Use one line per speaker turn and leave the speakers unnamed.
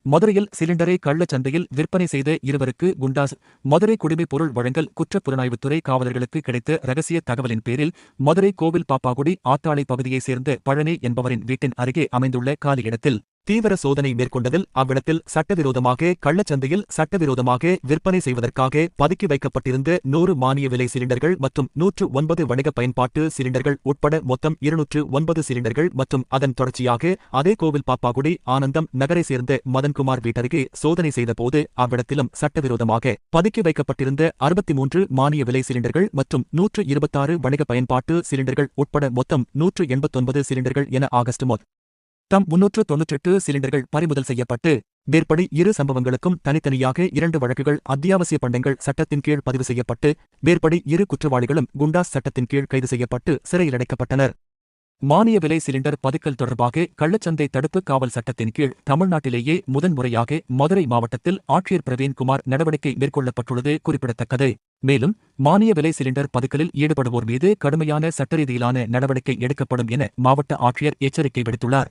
மதுரையில் சிலிண்டரை கள்ளச்சந்தையில் விற்பனை செய்த இருவருக்கு குண்டாஸ். மதுரை குடிமைப் பொருள் வழங்கல் குற்றப் புலனாய்வுத்துறை காவலர்களுக்கு கிடைத்த ரகசிய தகவலின் பேரில் மதுரை கோவில் பாப்பாகுடி ஆத்தாளை பகுதியைச் சேர்ந்த பழனி என்பவரின் வீட்டின் அருகே அமைந்துள்ள காலி இடத்தில் தீவிர சோதனை மேற்கொண்டதில் அவ்விடத்தில் சட்டவிரோதமாக கள்ளச்சந்தையில் சட்டவிரோதமாக விற்பனை செய்வதற்காக பதுக்கி வைக்கப்பட்டிருந்த 100 மானிய விலை சிலிண்டர்கள் மற்றும் 109 வணிக பயன்பாட்டு சிலிண்டர்கள் உட்பட மொத்தம் 209 சிலிண்டர்கள் மற்றும் அதன் தொடர்ச்சியாக அதே கோவில் பாப்பாகுடி ஆனந்தம் நகரை சேர்ந்த மதன்குமார் வீட்டருகே சோதனை செய்தபோது அவ்விடத்திலும் சட்டவிரோதமாக பதுக்கி வைக்கப்பட்டிருந்த 63 மானிய விலை சிலிண்டர்கள் மற்றும் 126 வணிக பயன்பாட்டு சிலிண்டர்கள் உட்பட மொத்தம் 189 சிலிண்டர்கள் என ஆகஸ்ட் மொத்தம் 398 சிலிண்டர்கள் பறிமுதல் செய்யப்பட்டு மேற்படி இரு சம்பவங்களுக்கும் தனித்தனியாக 2 வழக்குகள் அத்தியாவசிய பண்டங்கள் சட்டத்தின் கீழ் பதிவு செய்யப்பட்டு மேற்படி இரு குற்றவாளிகளும் குண்டாஸ் சட்டத்தின் கீழ் கைது செய்யப்பட்டு சிறையில் அடைக்கப்பட்டனர். மானிய விலை சிலிண்டர் பதுக்கல் தொடர்பாக கள்ளச்சந்தை தடுப்பு காவல் சட்டத்தின் கீழ் தமிழ்நாட்டிலேயே முதன்முறையாக மதுரை மாவட்டத்தில் ஆட்சியர் பிரவீன்குமார் நடவடிக்கை மேற்கொள்ளப்பட்டுள்ளது குறிப்பிடத்தக்கது. மேலும் மானிய விலை சிலிண்டர் பதுக்கலில் ஈடுபடுவோர் மீது கடுமையான சட்டரீதியிலான நடவடிக்கை எடுக்கப்படும் என மாவட்ட ஆட்சியர் எச்சரிக்கை விடுத்துள்ளார்.